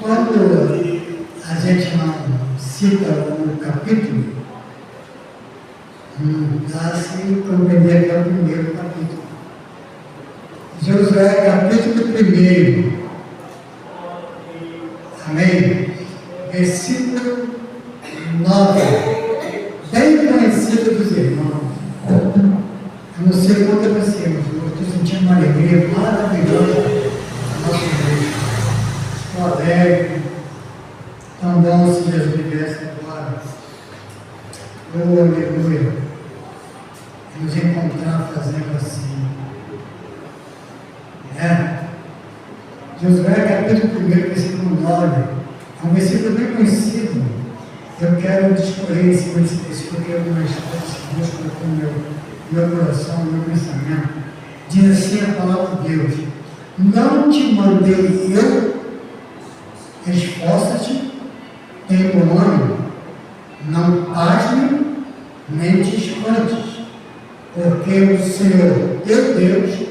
quando a gente não cita o capítulo, não dá se compreender que é o primeiro capítulo. Josué, capítulo 1. Amém? Versículo 9. Bem conhecido dos irmãos. Eu não sei quanto você, mas eu estou sentindo uma alegria maravilhosa na nossa igreja. Estou alegre. Tão bom se Jesus viesse agora. Oh, aleluia. Nos encontrar fazendo assim. Josué, capítulo 1, versículo 9. É um versículo bem conhecido. Eu quero discorrer em cima desse versículo, porque algumas coisas que Deus colocou no meu coração, no meu pensamento. Diz assim a palavra de Deus: não te mandei eu, esforça-te, tem bom ânimo, não pasme, nem te espantes, porque o Senhor, teu Deus,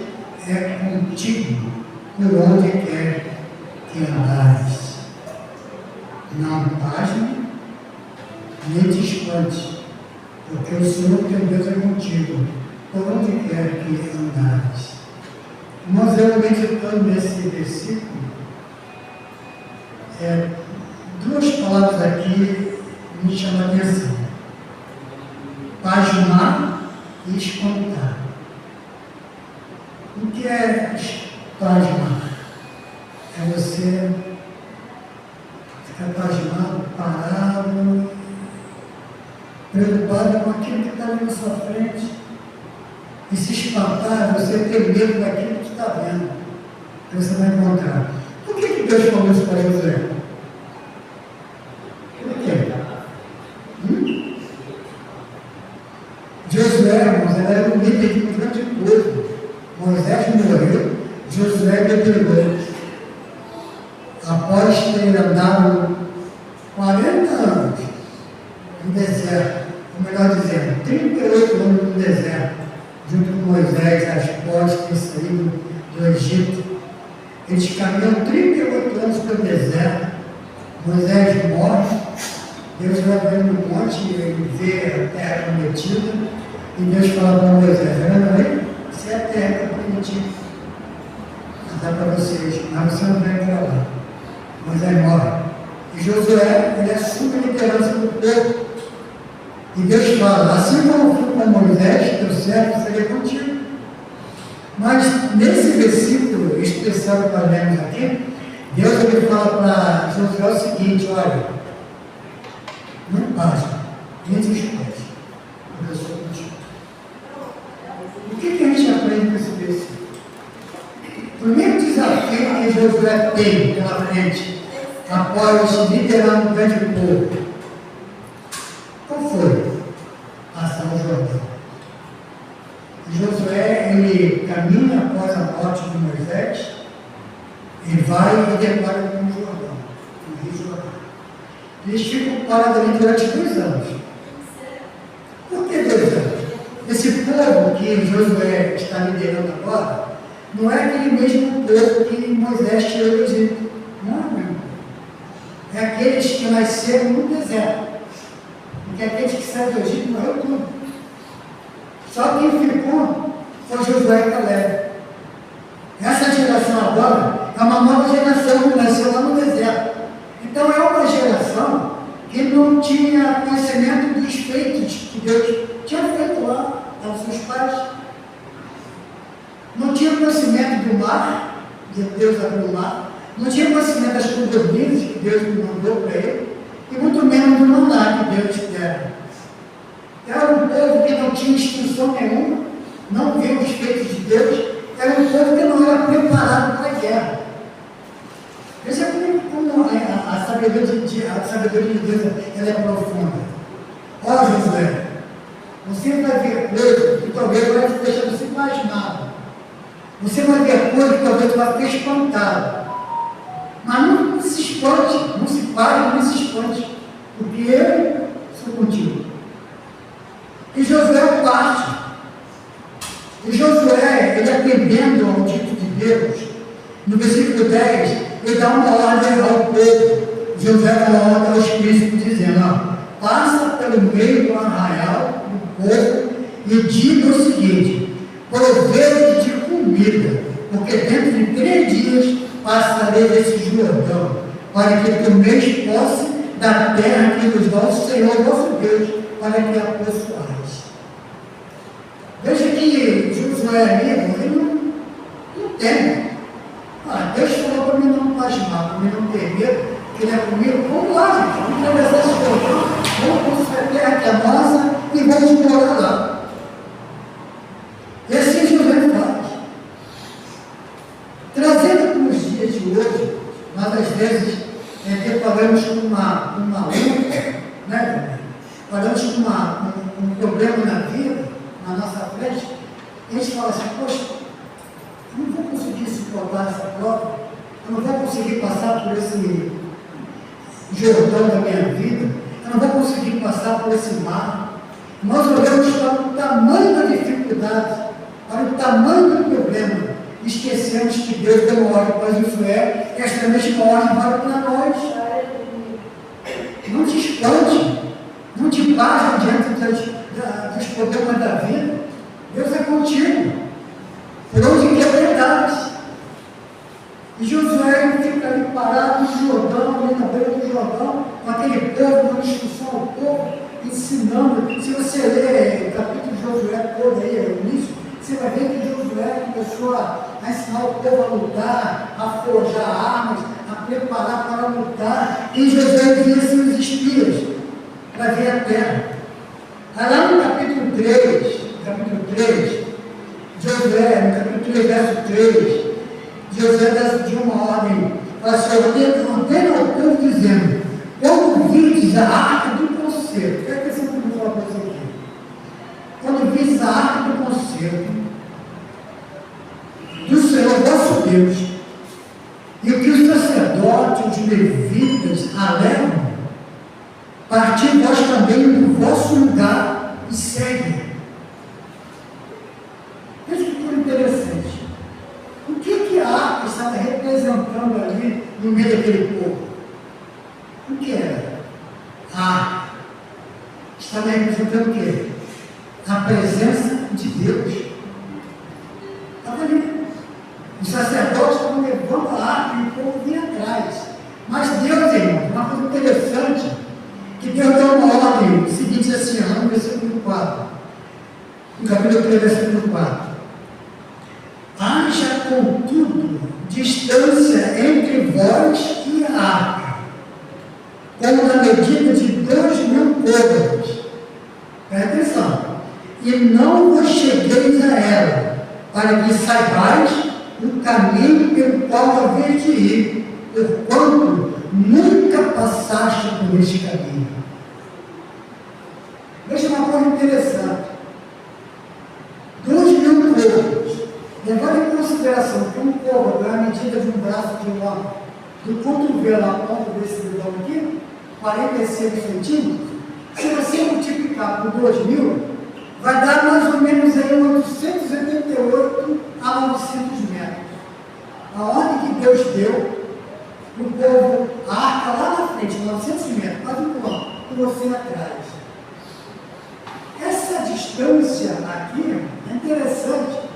é contigo, por onde quer que andares. Não pasme, nem te espantes, porque o Senhor, teu Deus, é contigo, por onde quer que andares. Nós eu meditando nesse versículo, duas palavras aqui me chamam a atenção: pasmar e espantar. O que é pasmar? É você ficar pasmado, parado, preocupado com aquilo que está ali na sua frente, e se espantar, você ter medo daquilo que está vendo, que você vai encontrar. Por que Deus falou isso para Josué? Por quê? Josué, irmãos, era um líder de um grande povo. Moisés morreu, Josué liderou. Após ter andado 40 anos no deserto, ou melhor dizendo, 38 anos no deserto, junto com Moisés, após ter saído do Egito. Eles caminham 38 anos pelo deserto. Moisés morre, Deus vai ver no monte, ele vê a terra prometida, e Deus fala para Moisés: olha aí, essa é a terra prometida, dá para vocês, mas você não vai entrar lá. Moisés morre. E Josué, ele assume a liderança do povo. E Deus fala: assim como fui com Moisés, teu servo, seria contigo. Mas nesse versículo especial que nós lemos aqui, Deus ele fala para Josué o seguinte: olha, não basta, nem te esquece, porque eu sou contigo. O que a gente aprende com esse versículo? O primeiro desafio que Josué tem pela frente, após liderar um grande povo, qual foi? Passar o Jordão. Josué, ele caminha após a morte de Moisés, e vai e depara com o Jordão, o Rio Jordão. Eles ficam parados ali durante 2 anos. Por que 2 anos? Esse povo que Josué está liderando agora, não é aquele mesmo povo que Moisés tirou do Egito. Não. É aqueles que nasceram no deserto. Porque aqueles que saíram do Egito morreram tudo. Só quem ficou foi Josué e Caleb. Essa geração agora é uma nova geração que nasceu lá no deserto. Então é uma geração que não tinha conhecimento dos feitos que Deus tinha feito lá aos seus pais. Não tinha conhecimento do mar, de Deus abriu o mar. Não tinha conhecimento das codornizes que Deus mandou para ele. E muito menos do maná que Deus dera. Era um povo que não tinha instrução nenhuma, não viu os feitos de Deus. Era um povo que não era preparado para a guerra. Veja como a sabedoria de Deus ela é profunda. Ó Josué, você vai ver coisas que talvez vai te deixar você pasmado. Você vai ver coisas que talvez vai ficar espantado. Mas não se espante, não se pare, não se espante, porque eu sou contigo. E Josué parte. E Josué, ele atendendo ao dito de Deus, no versículo 10, e dá uma ordem ao povo. José dá uma ordem aos príncipes, dizendo: ó, passa pelo meio do arraial do povo e diga o seguinte: provei de comida, porque dentro de 3 dias passarei desse Jordão, para que tomeis posse da terra que nos dá o Senhor vosso Deus, para que a possuais. Veja que Josué ali, ele não teme. Deus falou para mim não pasmar, para mim não ter medo, que ele é comigo. Vamos lá, gente, vamos atravessar esse Jordão, vamos construir a terra que é nossa e vamos morar lá. E assim Josué faz. Trazendo para os dias de hoje, nós às vezes deparamos com uma luta, né? Paramos com um problema na vida, na nossa frente, e a gente fala assim: poxa, eu não vou conseguir suportar essa prova, eu não vou conseguir passar por esse Jordão da minha vida, eu não vou conseguir passar por esse mar. Nós olhamos para o tamanho da dificuldade, para o tamanho do problema, e esquecemos que Deus deu uma ordem para Josué, esta mesma ordem vale para nós. Não te espante, não te baixe diante dos problemas da vida. Deus é contigo, por onde quebrar. E Josué fica ali parado no Jordão, ali na beira do Jordão, com aquele povo, dando instrução ao povo, ensinando. Se você ler o capítulo de Josué todo aí, o início, você vai ver que Josué começou a ensinar o povo a lutar, a forjar armas, a preparar para lutar. E Josué envia seus espias para ver a terra. Aí lá no capítulo 3, Josué, no capítulo 3, verso 3, Josué dá uma ordem, fala assim: ordena ao povo dizendo: quando vides a arca do concerto, o que é que esse povo fala para você aqui? Quando vides a arca do concerto do Senhor vosso Deus, e o que os sacerdotes, os levitas a levam, parti vós também do vosso lugar e segue. Veja que coisa interessante. O que a arca estava representando ali no meio daquele povo? O que era? A arca estava representando o quê? A presença de Deus. Estava ali. Os sacerdotes estavam levando a arca e o povo vinha atrás. Mas Deus, irmão, uma coisa interessante, que Deus deu uma ordem seguinte assim, no versículo 4, no capítulo 3, versículo 4. Haja, contudo, distância entre vós e a arca, como na medida de 2.000 côvados. Presta atenção. E não vos chegueis a ela, para que saibais o caminho pelo qual haveis de ir, porquanto nunca passaste por este caminho. Veja uma coisa interessante. 2.000 côvados. Levando em consideração que um côvado é a medida de um braço de um homem, do cotovelo à ponta desse dedão aqui, 45 centímetros. Se você multiplicar por 2.000, vai dar mais ou menos aí 888 a 900 metros. A ordem que Deus deu para o povo, a arca lá na frente, 900 metros, quase um quilômetro, e você atrás. Essa distância aqui é interessante.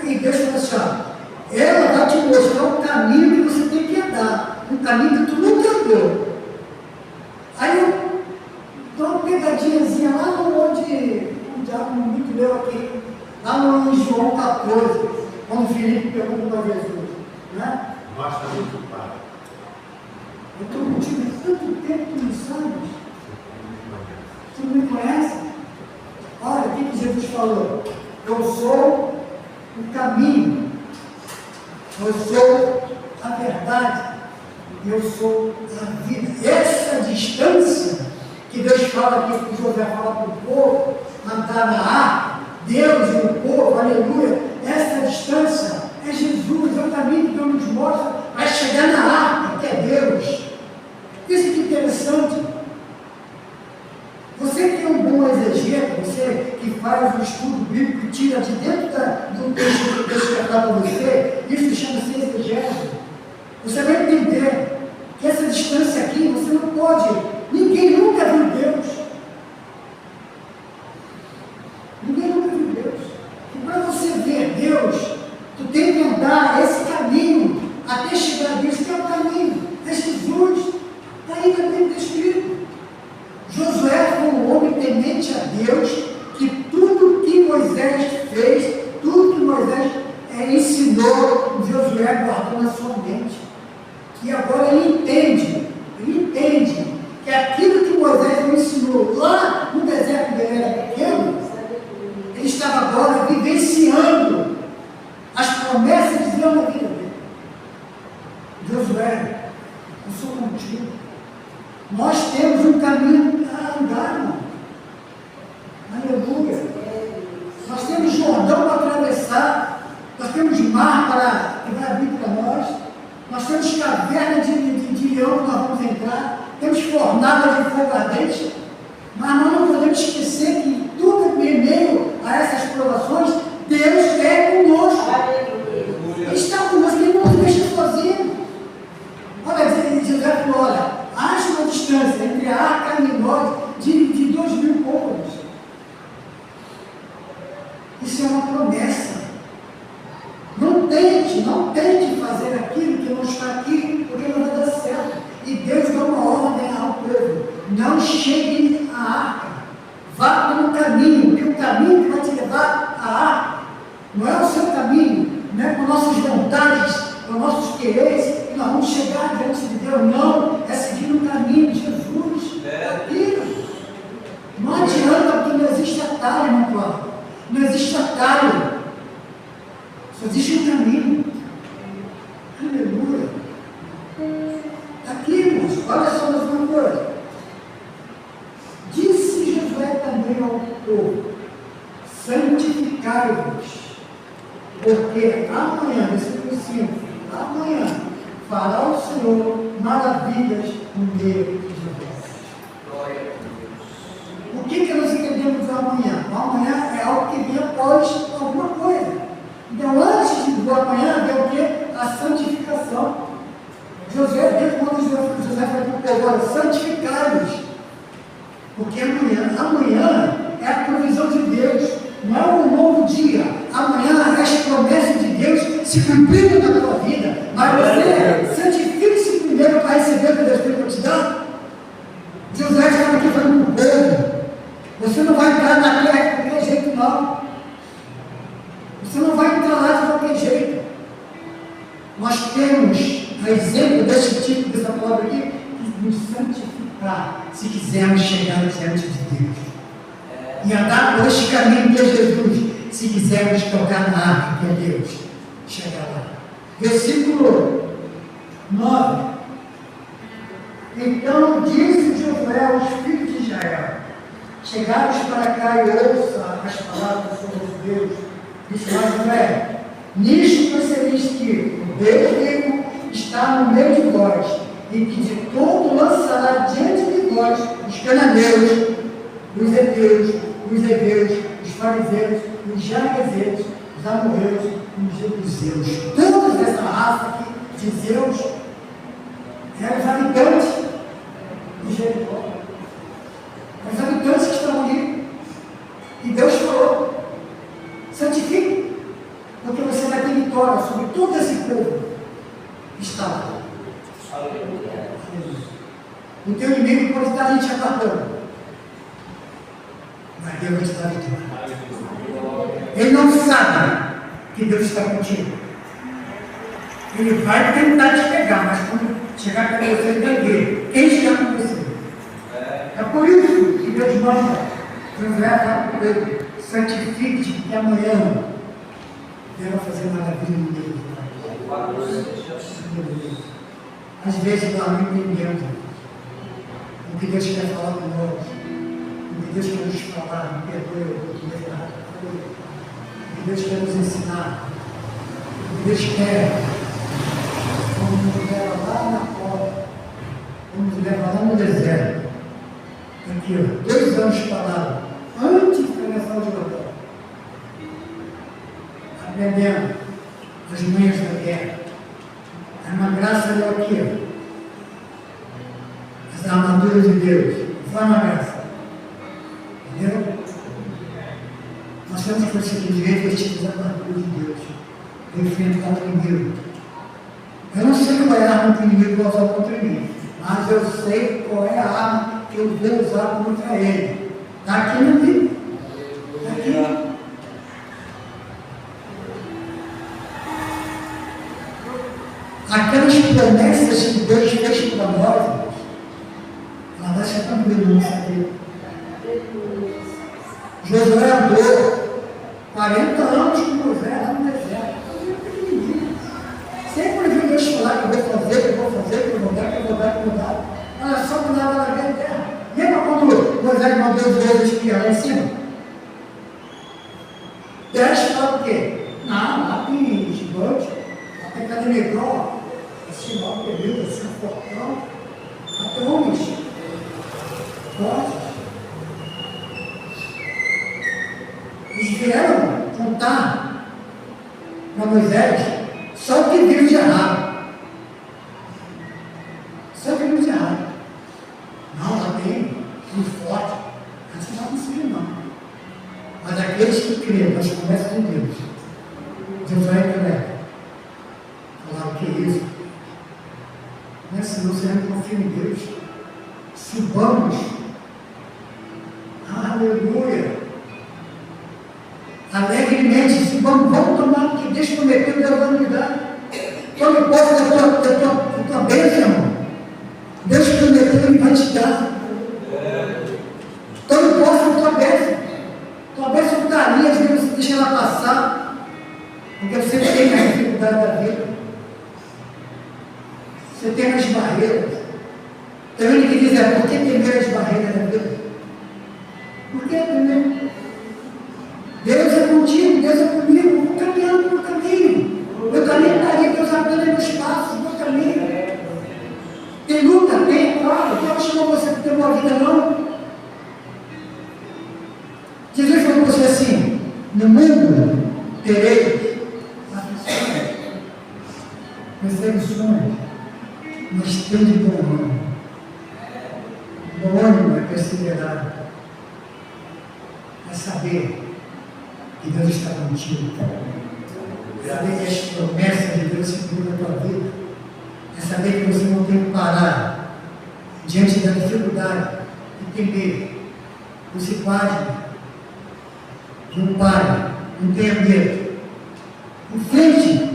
E Deus fala assim: ó, ela vai te mostrar o caminho que você tem que andar, um caminho que tu nunca andou. Aí eu dou uma pegadinhazinha lá onde o diabo muito leu aqui, lá no João 14, quando Filipe pergunta para Jesus, né? Gosta muito, Pai. Eu estou contigo há tanto tempo, tu não sabes? Tu não me conhece? Olha, o que Jesus falou? Eu sou o caminho, eu sou a verdade, eu sou a vida. Essa distância que Deus fala aqui, que José fala para o povo, andar na arca, Deus e o povo, aleluia, essa distância é Jesus, é o caminho que Deus nos mostra, vai chegar na arca, que é Deus. Isso que é interessante. Você que é um bom exegeta, você que faz o estudo bíblico e tira de dentro do texto que Deus quer dar para você, isso chama-se exegese. Você vai entender que essa distância aqui, você não pode, ninguém nunca viu Deus. Ninguém nunca viu Deus. E para você ver Deus, tu tem que andar esse caminho até chegar a Deus, que é o caminho. É Jesus. Está aí na Bíblia escrito. Josué foi um homem temente a Deus, que tudo que Moisés fez, tudo que Moisés ensinou, Josué guardou na sua mente. E agora ele entende que aquilo que Moisés lhe ensinou lá no deserto, quando ele era pequeno, ele estava agora vivenciando as promessas de Deus na vida dele. Josué, eu sou contigo. Nós temos um caminho a andar, irmão. Aleluia. Nós temos Jordão para atravessar, nós temos mar que vai abrir para nós, nós temos caverna de leão que nós vamos entrar, temos fornalha de fogo ardente, mas nós não podemos esquecer que tudo em meio a essas provações, Deus é conosco. Ele está conosco, Ele não nos deixa sozinho. Olha, José falou, olha, acha uma distância entre a arca e nós de 2.000 côvados. Isso é uma promessa. Não tente fazer aquilo que não está aqui, porque não vai dar certo. E Deus dá uma ordem ao povo: não chegue à arca, vá pelo caminho, porque o caminho que vai te levar à arca não é o seu caminho, não é com nossas vontades, com nossos quereres, que nós vamos chegar diante de Deus, não, é seguir o caminho de Jesus. Aquilo. Não adianta, porque não existe atalho, irmão Cláudio. Não existe atalho. Só existe um caminho. Aleluia. Aqui, irmãos, olha só mais uma coisa. Disse Josué também ao povo: santificai-vos, porque amanhã, versículo 5, amanhã fará o Senhor maravilhas no meio de vós. O que nós entendemos do amanhã? O amanhã é algo que vem após alguma coisa. Então, antes do amanhã, vem o que? A santificação. Quando José foi para o povo, olha, santificai-vos, porque amanhã é a provisão de Deus, não é um novo dia. Amanhã é as promessas de Deus se cumprindo na tua vida, mas você santifique-se primeiro para receber o que Deus tem para te dar. José estava aqui falando para o povo: você não vai entrar na terra de qualquer jeito, não. Você não vai entrar lá de qualquer jeito. Nós temos, a exemplo desse tipo, dessa palavra aqui, que nos santificar, se quisermos chegar diante de Deus. E andar por este caminho de Jesus, se quisermos tocar na arca que é Deus. Chegar lá. Versículo 9. Então disse Josué aos filhos de Israel: chegados para cá e ouça as palavras do nosso Deus. Disse Josué: nisto percebeis que o Deus vivo está no meio de vós, e que de todo lançará diante de vós os cananeus, os heteus, os heveus, os fariseus, os jarezeus, os amorreus e os jebuseus. Toda essa raça aqui de Zeus eram os habitantes de Jericó. Os habitantes que estão ali. E Deus falou: santifique, porque você vai ter vitória sobre todo esse povo que está lá. O teu inimigo pode estar ali te aguardando, mas Deus vai te dar vitória. Ele não sabe que Deus está contigo. Ele vai tentar te pegar, mas quando chegar para você, ele vai ver quem está com você. É por isso que Deus manda Josué falar para ele: santifique-te, porque amanhã Deus vai fazer maravilha no meio do país. Às vezes nós não entendemos o que Deus quer falar com nós, o que Deus quer nos falar, me perdoe, o que Deus errado foi, o que Deus quer nos ensinar, o que Deus quer, como nos leva lá na porta, como nos leva lá no deserto. Aqui, ó, 2 anos parados, antes de começar o Jordão, aprendendo as manhas da guerra, É uma graça aqui, ó. As armaduras de Deus. Foi uma graça. Entendeu? Nós temos que conseguir revestir as armaduras de Deus. Enfrentar o inimigo. Eu não sei qual é a arma que o inimigo vai usar contra mim, mas eu sei qual é a arma que eu vou usar contra ele. Está aqui no livro. Está aqui. Aquelas promessas que Deus fez para nós, ela vai ser cumprida no nosso vida. Josué andou 40 anos com Moisés lá no deserto. Sempre ouviu Deus falar que eu vou fazer, que eu vou fazer, que eu vou dar, que eu vou dar, que eu vou dar. Ela só pulava na minha terra. Lembra quando Moisés mandou os dois espiar lá em cima? Deus fala o quê? Não, lá tem gigante, lá tem cada negão, assim, mal período, assim, fortão, até homens fortes. Eles vieram contar para Moisés só o que viu de errado. Só o que viu de errado. Não, lá tem um forte. Assim não conseguiu, não. Mas aqueles que criam nas promessas de Deus, Josué e Caleb, falaram: que isso? Não é assim, você não confia em Deus. Subamos. Aleluia. Alegremente, subamos, vamos tomar o que Deus prometeu, Deus vai nos dar. Tome posse da tua bênção, irmão. Deus prometeu, Ele vai te dar. Tome posse da tua bênção. Tua bênção está ali, às vezes você deixa ela passar, porque você tem a dificuldade da vida. Você tem as barreiras. Tem gente que diz: por que temer as barreiras da vida? Por que temer? Deus é contigo, Deus é comigo, eu vou caminhando pelo caminho. Meu caminho está ali, Deus abrindo meus passos, meu caminho. Tem luta, tem prova. Deus chamou você para ter uma vida, não? Jesus falou para você assim: no mundo tereis aflições, perseguições, mas tende bom ânimo. Bom ânimo é perseverar, é saber que Deus está contigo. É saber que as promessas de Deus se cumprem na tua vida. É saber que você não tem que parar diante da dificuldade e temer. Você pare. Não pare. Não tenha medo. Enfrente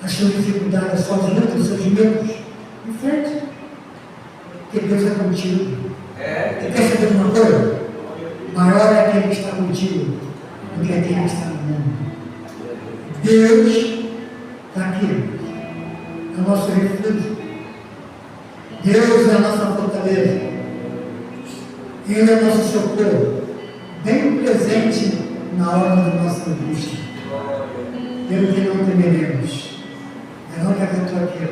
as suas dificuldades, as suas lutas, os seus medos. Enfrente. Porque Deus é contigo. Você quer saber uma coisa? Maior é aquele que está contigo do que aquele que está no mundo. Deus está aqui. É o nosso refúgio. Deus é a nossa fortaleza. Ele é o nosso socorro. Bem presente na hora da nossa angústia. Pelo que não temeremos. É não que eu estou aqui.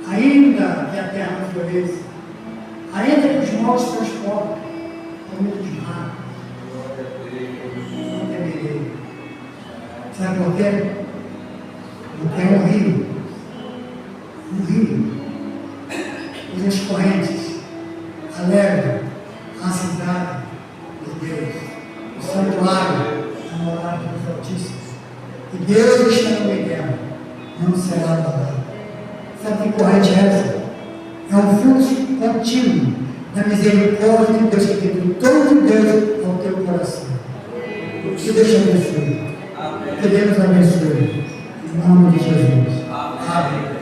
Ainda que a terra não floresça, ainda que os maus transportem, com muito de mar, não temerei. Sabe por quê? Porque é um rio. Um rio. Cujas correntes alegram a cidade de Deus. O santuário da morada dos Altíssimos. E Deus está no meio dela. Não será abalado. Sabe que corrente é essa? É um fluxo contínuo da misericórdia de Deus que tem todo Deus ao teu coração. Que Deus te abençoe. Que Deus abençoe. Em nome de Jesus. Amém.